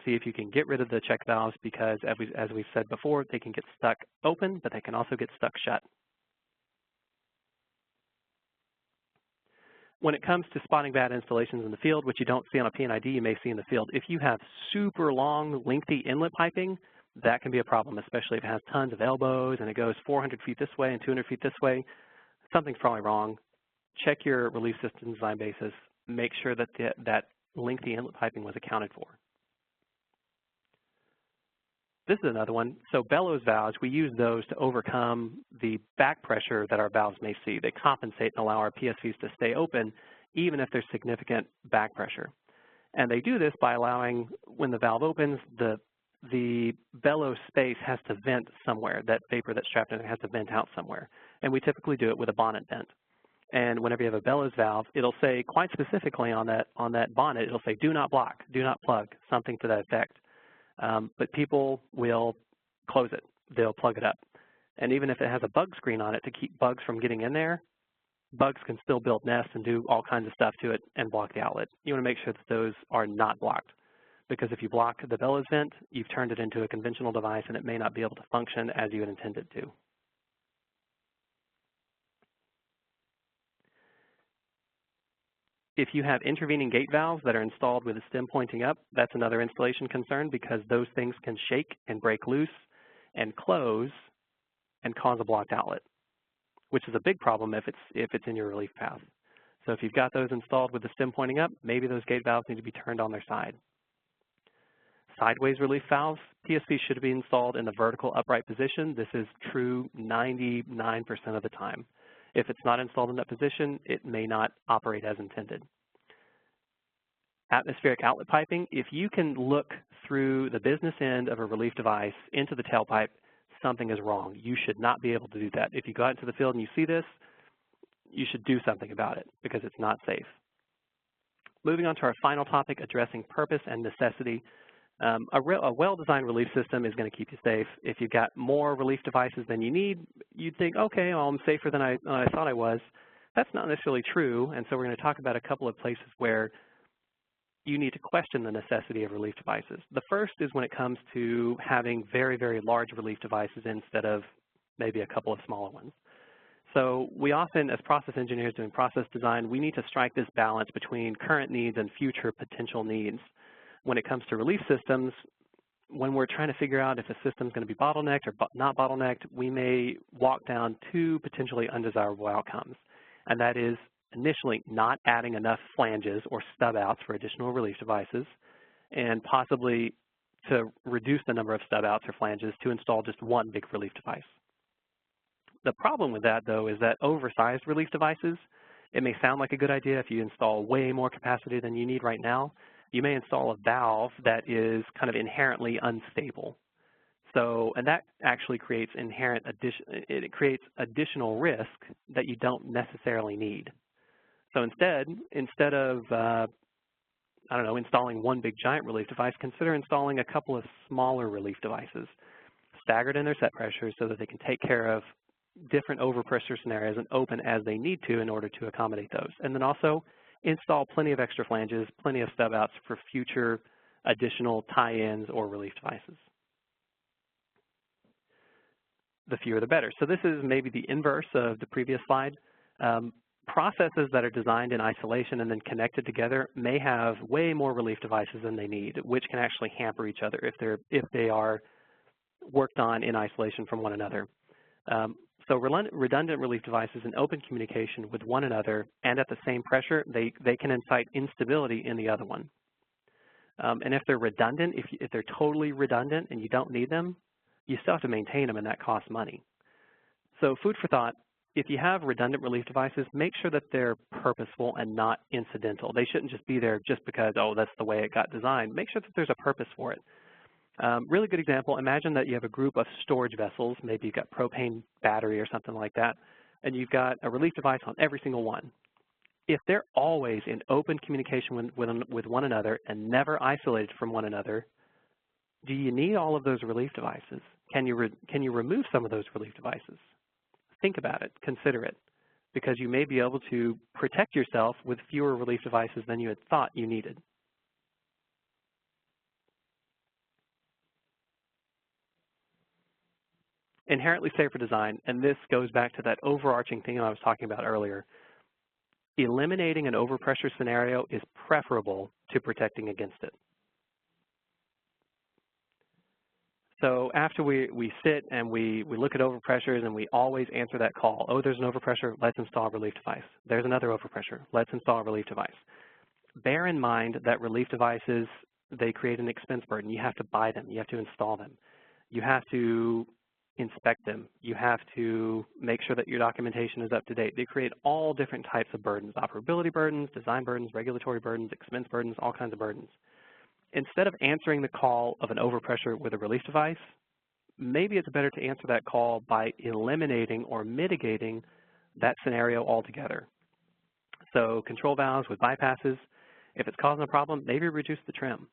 See if you can get rid of the check valves because, as we've said before, they can get stuck open, but they can also get stuck shut. When it comes to spotting bad installations in the field, which you don't see on a P&ID, you may see in the field. If you have super long, lengthy inlet piping, that can be a problem, especially if it has tons of elbows and it goes 400 feet this way and 200 feet this way. Something's probably wrong. Check your relief system design basis. Make sure that that lengthy inlet piping was accounted for. This is another one. So bellows valves, we use those to overcome the back pressure that our valves may see. They compensate and allow our PSVs to stay open even if there's significant back pressure. And they do this by allowing, when the valve opens, the bellows space has to vent somewhere. That vapor that's trapped in it has to vent out somewhere. And we typically do it with a bonnet vent. And whenever you have a bellows valve, it'll say quite specifically on that bonnet, it'll say do not block, do not plug, something to that effect. But people will close it. They'll plug it up. And even if it has a bug screen on it to keep bugs from getting in there, bugs can still build nests and do all kinds of stuff to it and block the outlet. You want to make sure that those are not blocked, because if you block the bellows vent, you've turned it into a conventional device and it may not be able to function as you had intended to. If you have intervening gate valves that are installed with a stem pointing up, that's another installation concern, because those things can shake and break loose and close and cause a blocked outlet, which is a big problem if it's in your relief path. So if you've got those installed with the stem pointing up, maybe those gate valves need to be turned on their side. Sideways relief valves, PSVs should be installed in the vertical upright position. This is true 99% of the time. If it's not installed in that position, it may not operate as intended. Atmospheric outlet piping, if you can look through the business end of a relief device into the tailpipe, something is wrong. You should not be able to do that. If you go out into the field and you see this, you should do something about it because it's not safe. Moving on to our final topic, addressing purpose and necessity. A well-designed relief system is going to keep you safe. If you've got more relief devices than you need, you'd think, okay, well, I'm safer than I thought I was. That's not necessarily true, and so we're going to talk about a couple of places where you need to question the necessity of relief devices. The first is when it comes to having very, very large relief devices instead of maybe a couple of smaller ones. So we often, as process engineers doing process design, we need to strike this balance between current needs and future potential needs. When it comes to relief systems, when we're trying to figure out if a system is going to be bottlenecked or not bottlenecked, we may walk down two potentially undesirable outcomes. And that is initially not adding enough flanges or stub outs for additional relief devices, and possibly to reduce the number of stub outs or flanges to install just one big relief device. The problem with that, though, is that oversized relief devices, it may sound like a good idea if you install way more capacity than you need right now. You may install a valve that is kind of inherently unstable. So, and that actually creates additional risk that you don't necessarily need. So instead of, I don't know, installing one big giant relief device, consider installing a couple of smaller relief devices, staggered in their set pressures so that they can take care of different overpressure scenarios and open as they need to in order to accommodate those. And then also install plenty of extra flanges, plenty of stub outs for future additional tie-ins or relief devices. The fewer the better. So this is maybe the inverse of the previous slide. Processes that are designed in isolation and then connected together may have way more relief devices than they need, which can actually hamper each other if they are worked on in isolation from one another. So redundant relief devices in open communication with one another and at the same pressure, they can incite instability in the other one. And if they're redundant, if they're totally redundant and you don't need them, you still have to maintain them, and that costs money. So food for thought, if you have redundant relief devices, make sure that they're purposeful and not incidental. They shouldn't just be there just because, oh, that's the way it got designed. Make sure that there's a purpose for it. Really good example, imagine that you have a group of storage vessels, maybe you've got propane battery or something like that, and you've got a relief device on every single one. If they're always in open communication with one another and never isolated from one another, do you need all of those relief devices? Can you remove some of those relief devices? Think about it, consider it, because you may be able to protect yourself with fewer relief devices than you had thought you needed. Inherently safer design, and this goes back to that overarching thing I was talking about earlier. Eliminating an overpressure scenario is preferable to protecting against it. So after we sit and we look at overpressures and we always answer that call, oh, there's an overpressure, let's install a relief device. There's another overpressure, let's install a relief device. bear in mind that relief devices, they create an expense burden. You have to buy them. You have to install them. You have to inspect them. You have to make sure that your documentation is up to date. They create all different types of burdens: operability burdens, design burdens, regulatory burdens, expense burdens, all kinds of burdens. Instead of answering the call of an overpressure with a relief device, maybe it's better to answer that call by eliminating or mitigating that scenario altogether. So control valves with bypasses, if it's causing a problem, maybe reduce the trim.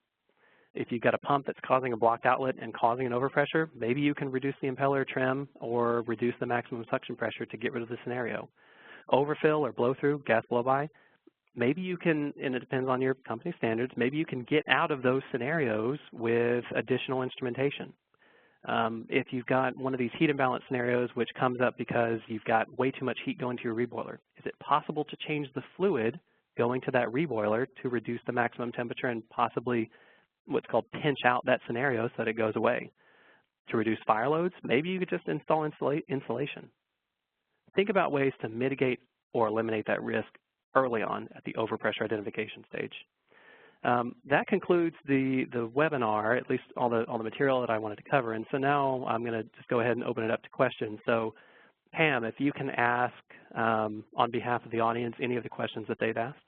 If you've got a pump that's causing a blocked outlet and causing an overpressure, maybe you can reduce the impeller trim or reduce the maximum suction pressure to get rid of the scenario. Overfill or blow through, gas blow-by, maybe you can, and it depends on your company standards, maybe you can get out of those scenarios with additional instrumentation. If you've got one of these heat imbalance scenarios which comes up because you've got way too much heat going to your reboiler, is it possible to change the fluid going to that reboiler to reduce the maximum temperature and possibly what's called pinch out that scenario so that it goes away? To reduce fire loads, maybe you could just install insulation. Think about ways to mitigate or eliminate that risk early on at the overpressure identification stage. That concludes the webinar, at least all the material that I wanted to cover. And so now I'm going to just go ahead and open it up to questions. So Pam, if you can ask on behalf of the audience any of the questions that they've asked.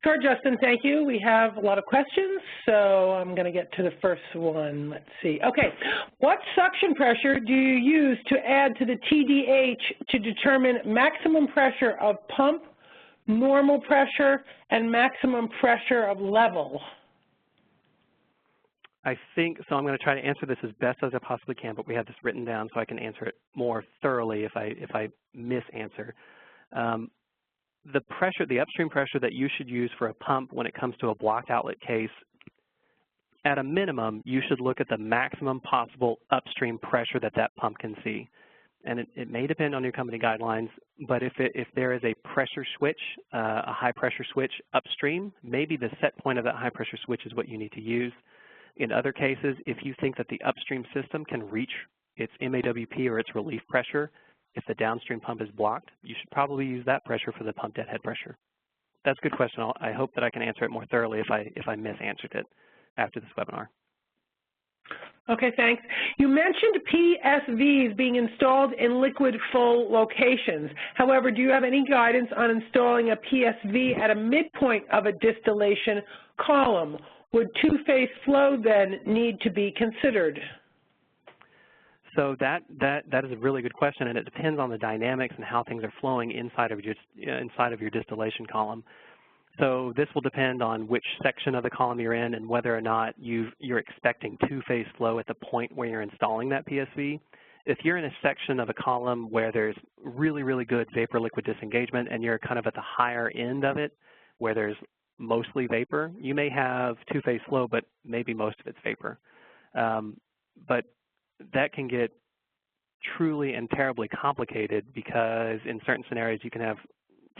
Sure, Justin, thank you. We have a lot of questions, so I'm going to get to the first one. Let's see. Okay, what suction pressure do you use to add to the TDH to determine maximum pressure of pump, normal pressure, and maximum pressure of level? I think, so I'm going to try to answer this as best as I possibly can, but we have this written down so I can answer it more thoroughly if I misanswer. The pressure, the upstream pressure that you should use for a pump when it comes to a blocked outlet case, at a minimum, you should look at the maximum possible upstream pressure that that pump can see. And it may depend on your company guidelines, but if there is a pressure switch, a high pressure switch upstream, maybe the set point of that high pressure switch is what you need to use. In other cases, if you think that the upstream system can reach its MAWP or its relief pressure, if the downstream pump is blocked, you should probably use that pressure for the pump deadhead pressure. That's a good question. I hope that I can answer it more thoroughly if I misanswered it after this webinar. Okay, thanks. You mentioned PSVs being installed in liquid full locations. However, do you have any guidance on installing a PSV at a midpoint of a distillation column? Would two-phase flow then need to be considered? So that is a really good question, and it depends on the dynamics and how things are flowing inside of your distillation column. So this will depend on which section of the column you're in and whether or not you're expecting two-phase flow at the point where you're installing that PSV. If you're in a section of a column where there's really, really good vapor-liquid disengagement and you're kind of at the higher end of it where there's mostly vapor, you may have two-phase flow, but maybe most of it's vapor. But that can get truly and terribly complicated because in certain scenarios you can have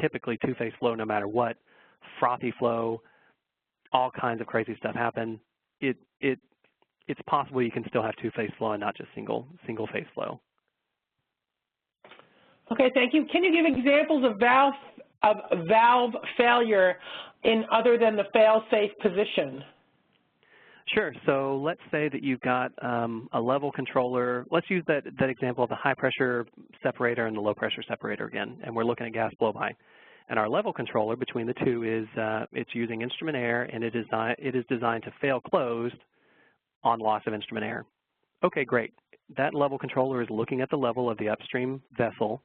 typically two-phase flow no matter what, frothy flow, all kinds of crazy stuff happen. It's possible you can still have two-phase flow and not just single-phase flow. Okay, thank you. Can you give examples of valve failure in other than the fail-safe position? Sure. So let's say that you've got a level controller. Let's use that example of the high-pressure separator and the low-pressure separator again, and we're looking at gas blow-by. And our level controller between the two is it's using instrument air, and it is designed to fail closed on loss of instrument air. Okay, great. That level controller is looking at the level of the upstream vessel.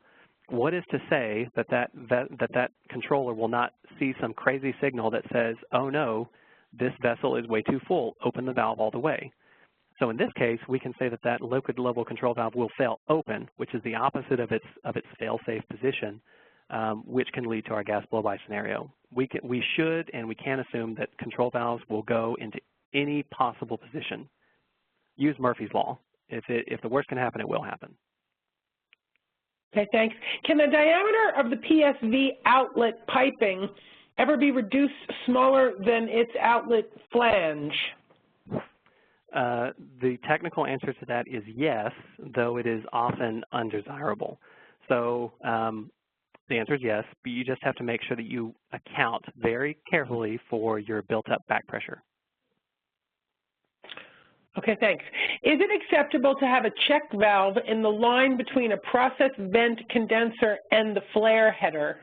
What is to say that controller will not see some crazy signal that says, oh no, this vessel is way too full, open the valve all the way? So in this case, we can say that liquid level control valve will fail open, which is the opposite of its fail-safe position, which can lead to our gas blow-by scenario. We should and we can assume that control valves will go into any possible position. Use Murphy's Law. If the worst can happen, it will happen. Okay, thanks. Can the diameter of the PSV outlet piping ever be reduced smaller than its outlet flange? The technical answer to that is yes, though it is often undesirable. So The answer is yes, but you just have to make sure that you account very carefully for your built-up back pressure. Okay, thanks. Is it acceptable to have a check valve in the line between a process vent condenser and the flare header?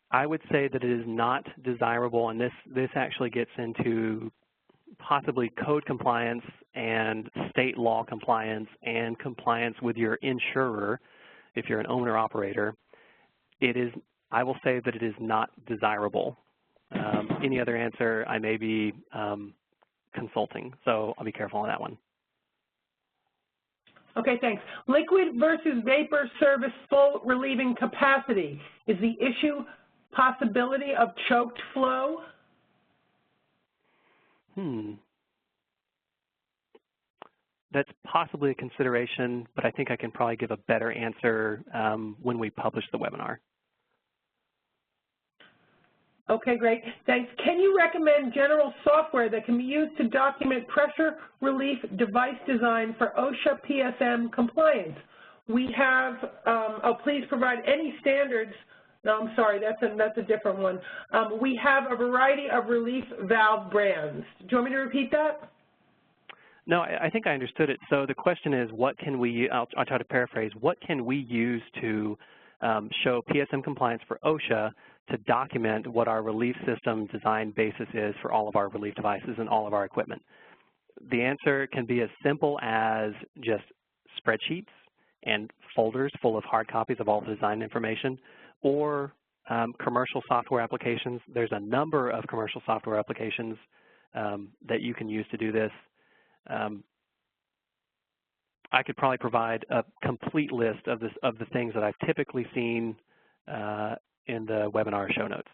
I would say that it is not desirable, and this actually gets into possibly code compliance and state law compliance and compliance with your insurer if you're an owner-operator. I will say that it is not desirable. Any other answer, I may be consulting, so I'll be careful on that one. Okay, thanks. Liquid versus vapor service full relieving capacity. Is the issue possibility of choked flow? That's possibly a consideration, but I think I can probably give a better answer when we publish the webinar. Okay, great. Thanks. Can you recommend general software that can be used to document pressure relief device design for OSHA PSM compliance? We have, please provide any standards. No, I'm sorry, that's a different one. We have a variety of relief valve brands. Do you want me to repeat that? No, I think I understood it. So the question is, what can we, I'll try to paraphrase, what can we use to show PSM compliance for OSHA to document what our relief system design basis is for all of our relief devices and all of our equipment? The answer can be as simple as just spreadsheets and folders full of hard copies of all the design information, or commercial software applications. There's a number of commercial software applications that you can use to do this. I could probably provide a complete list of the things that I've typically seen in the webinar show notes.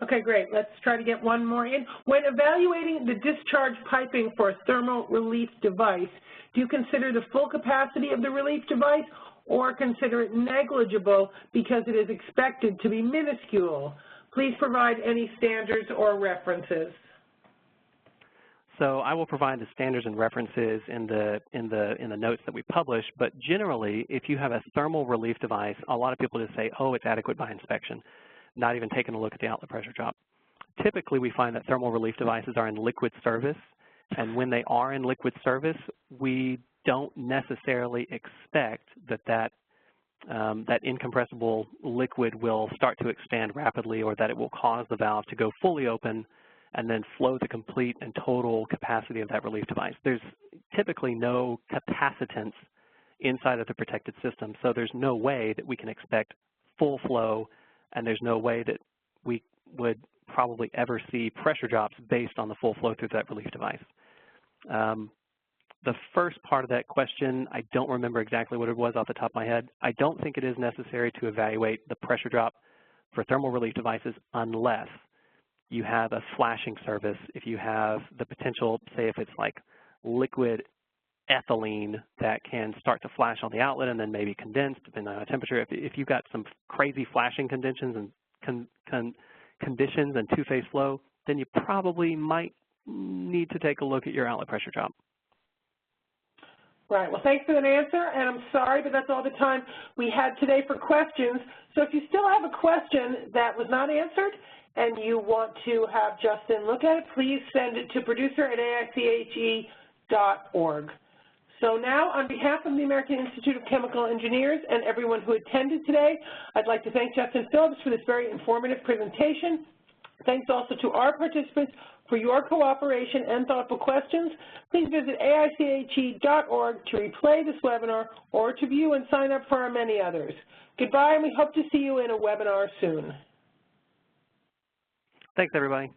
Okay, great. Let's try to get one more in. When evaluating the discharge piping for a thermal relief device, do you consider the full capacity of the relief device or consider it negligible because it is expected to be minuscule? Please provide any standards or references. So I will provide the standards and references in the notes that we publish, but generally, if you have a thermal relief device, a lot of people just say, oh, it's adequate by inspection, not even taking a look at the outlet pressure drop. Typically, we find that thermal relief devices are in liquid service, and when they are in liquid service, we don't necessarily expect that incompressible liquid will start to expand rapidly or that it will cause the valve to go fully open and then flow the complete and total capacity of that relief device. There's typically no capacitance inside of the protected system, so there's no way that we can expect full flow, and there's no way that we would probably ever see pressure drops based on the full flow through that relief device. The first part of that question, I don't remember exactly what it was off the top of my head. I don't think it is necessary to evaluate the pressure drop for thermal relief devices unless you have a flashing service. If you have the potential, say if it's like liquid ethylene that can start to flash on the outlet and then maybe condense depending on the temperature. If you've got some crazy flashing conditions and two-phase flow, then you probably might need to take a look at your outlet pressure drop. Right. Well, thanks for that answer, and I'm sorry, but that's all the time we had today for questions. So if you still have a question that was not answered and you want to have Justin look at it, please send it to producer@asiche.org. So now, on behalf of the American Institute of Chemical Engineers and everyone who attended today, I'd like to thank Justin Phillips for this very informative presentation. Thanks also to our participants for your cooperation and thoughtful questions. Please visit aiche.org to replay this webinar or to view and sign up for our many others. Goodbye, and we hope to see you in a webinar soon. Thanks, everybody.